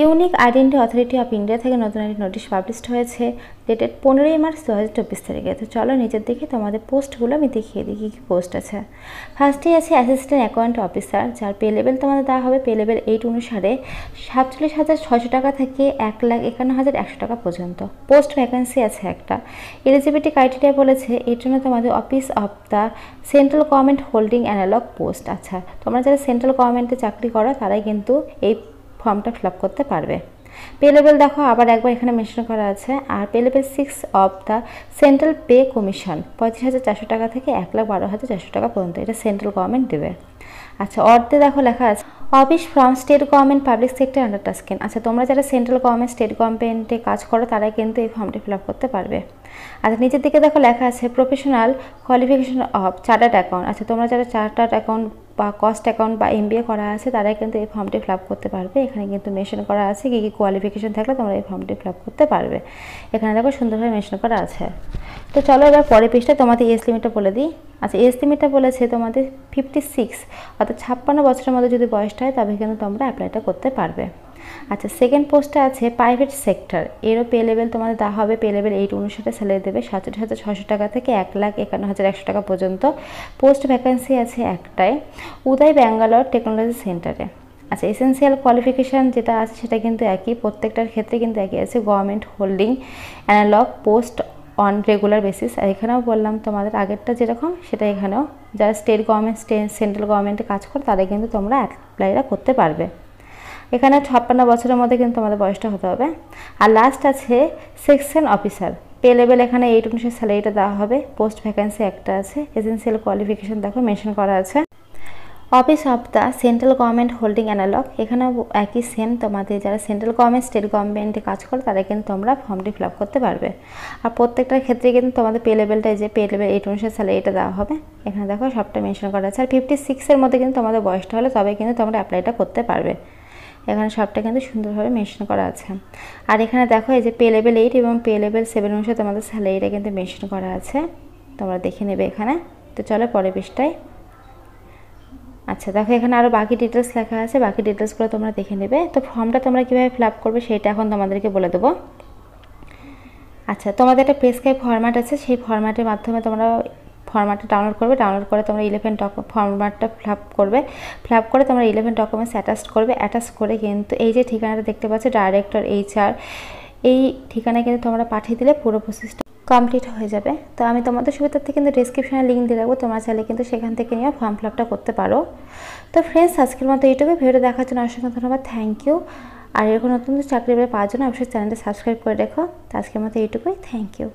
Unique identity authority of India থেকে নতুন একটি নোটিশ পাবলিশড হয়েছে, ডেটেড 15ই মার্চ 2024 তারিখে। তো চলো নিচের দিকে তোমাদের পোস্টগুলো আমি দেখিয়ে দিই কী কী পোস্ট আছে। ফার্স্টেই আছে অ্যাসিস্ট্যান্ট অ্যাকাউন্ট অফিসার, যার পে লেভেল তোমাদের দেওয়া হবে পে লেভেল 8 অনুসারে 47,600 টাকা থেকে 1,51,100 টাকা পর্যন্ত। পোস্ট ভ্যাকেন্সি আছে একটা। এলিজিবিলিটি ক্রাইটেরিয়া বলেছে এর জন্য তোমাদের office of the central government holding analog post. আচ্ছা, তোমরা যারা সেন্ট্রাল গভর্নমেন্টে চাকরি করো তারাই কিন্তু এই ফর্মটা ফিল আপ করতে পারবে। পে লেভেল দেখো আবার একবার এখানে মেনশন করা আছে। আর pay level 6 of the central pay commission 35,400 টাকা থেকে 1,12,400 টাকা পর্যন্ত, এটা সেন্ট্রাল গভর্নমেন্ট দেবে। আচ্ছা, অর্ধে দেখো লেখা আছে office from state government public sector undertaking. আচ্ছা, তোমরা যারা সেন্ট্রাল গভর্নমেন্ট স্টেট গভর্নমেন্টে কাজ করো তারাই কিন্তু এই ফর্মটি ফিল আপ করতে পারবে। আচ্ছা, নিচের দিকে দেখো লেখা আছে professional qualification of chartered account. আচ্ছা, তোমরা যারা চার্টার্ড অ্যাকাউন্ট বা কস্ট অ্যাকাউন্ট বা MBA করা আছে তারাই কিন্তু এই ফর্মটি ফিল আপ করতে পারবে। এখানে কিন্তু মেনশন করা আছে কী কী কোয়ালিফিকেশন থাকলে তোমরা এই ফর্মটি ফিল আপ করতে পারবে। এখানে দেখো সুন্দরভাবে মেনশন করা আছে। তো চলো এবার পরের পৃষ্ঠায় তোমাদের এজ লিমিটটা বলে দিই। আচ্ছা, এজ লিমিটটা বলেছে তোমাদের 56 অর্থাৎ 56 বছরের মধ্যে যদি বয়সটা হয় তবে কিন্তু তোমরা অ্যাপ্লাইটা করতে পারবে। আচ্ছা, সেকেন্ড পোস্টটা আছে প্রাইভেট সেক্টর, এরও পে লেভেল তোমাদের দেওয়া হবে পে লেভেল 8 অনুসারে স্যালারি দেবে 47,600 টাকা থেকে 1,51,100 টাকা পর্যন্ত। পোস্ট ভ্যাকেন্সি আছে একটাই, উদয় ব্যাঙ্গালোর টেকনোলজি সেন্টারে। আচ্ছা, এসেন্সিয়াল কোয়ালিফিকেশান যেটা আছে সেটা কিন্তু একই, প্রত্যেকটার ক্ষেত্রে কিন্তু একই আছে, government holding analog post on regular basis. আর এখানেও বললাম তোমাদের আগেরটা যেরকম সেটা এখানেও, যারা স্টেট গভর্নমেন্ট সেন্ট্রাল গভর্নমেন্টে কাজ করে তারা কিন্তু তোমরা অ্যাপ্লাইটা করতে পারবে। এখানে 56 বছরের মধ্যে কিন্তু তোমাদের বয়সটা হতে হবে। আর লাস্ট আছে সেকশন অফিসার, পে লেভেল এখানে 8 অনুসারে স্যালারিটা দেওয়া হবে। পোস্ট ভ্যাকেন্সি একটা আছে। এসেন্সিয়াল কোয়ালিফিকেশান দেখো মেনশন করা আছে office of the central government holding analog. এখানেও একই সেম, তোমাদের যারা সেন্ট্রাল গভর্নমেন্ট স্টেট গভর্নমেন্টে কাজ করো তারা কিন্তু তোমরা ফর্মটি ফিল আপ করতে পারবে। আর প্রত্যেকটার ক্ষেত্রে কিন্তু তোমাদের পে লেভেলটা যে পে লেভেল 8 অনুসারে স্যালারিটা দেওয়া হবে। এখানে দেখো সবটা মেনশন করা আছে। আর 56-এর মধ্যে কিন্তু তোমাদের বয়সটা হলে তবে কিন্তু তোমরা অ্যাপ্লাইটা করতে পারবে। এখানে সবটা কিন্তু সুন্দরভাবে মেনশন করা আছে। আর এখানে দেখো এই যে পে লেভেল 8 এবং পে লেভেল 7 অনুসারে তোমাদের স্যালারিটা কিন্তু মেনশন করা আছে, তোমরা দেখে নেবে এখানে। তো চলো পরের পৃষ্ঠায়। আচ্ছা, দেখো এখানে আরও বাকি ডিটেলস লেখা আছে, বাকি ডিটেলসগুলো তোমরা দেখে নেবে। তো ফর্মটা তোমরা কীভাবে ফিল আপ করবে সেটা এখন তোমাদেরকে বলে দেবো। আচ্ছা, তোমাদের একটা প্রেসক্রাইব ফরম্যাট আছে, সেই ফরম্যাটের মাধ্যমে তোমরা ফরম্যাটটা ডাউনলোড করবে। ডাউনলোড করে তোমরা 11 ফরম্যাটটা ফিল আপ করবে। ফিল আপ করে তোমরা 11 ডকুমেন্টস অ্যাটাচ করবে। অ্যাটাচ করে কিন্তু এই যে ঠিকানাটা দেখতে পাচ্ছ ডাইরেক্টর HR, এই ঠিকানায় কিন্তু তোমরা পাঠিয়ে দিলে পুরো প্রসেসটা কমপ্লিট হয়ে যাবে। তো আমি তোমাদের সুবিধার্থে কিন্তু ডেসক্রিপশনে লিঙ্ক দিয়ে রাখবো, তোমরা চাইলে কিন্তু সেখান থেকে নিয়ে ফর্ম ফিল আপটা করতে পারো। তো ফ্রেন্ডস, আজকের মতো এইটুকু। ভিডিওটা দেখার জন্য অসংখ্য ধন্যবাদ, থ্যাংক ইউ। আর এরকম নতুন চাকরি পাওয়ার জন্য অবশ্যই চ্যানেলটা সাবস্ক্রাইব করে রেখো। তো আজকের মতো এইটুকুই, থ্যাংক ইউ।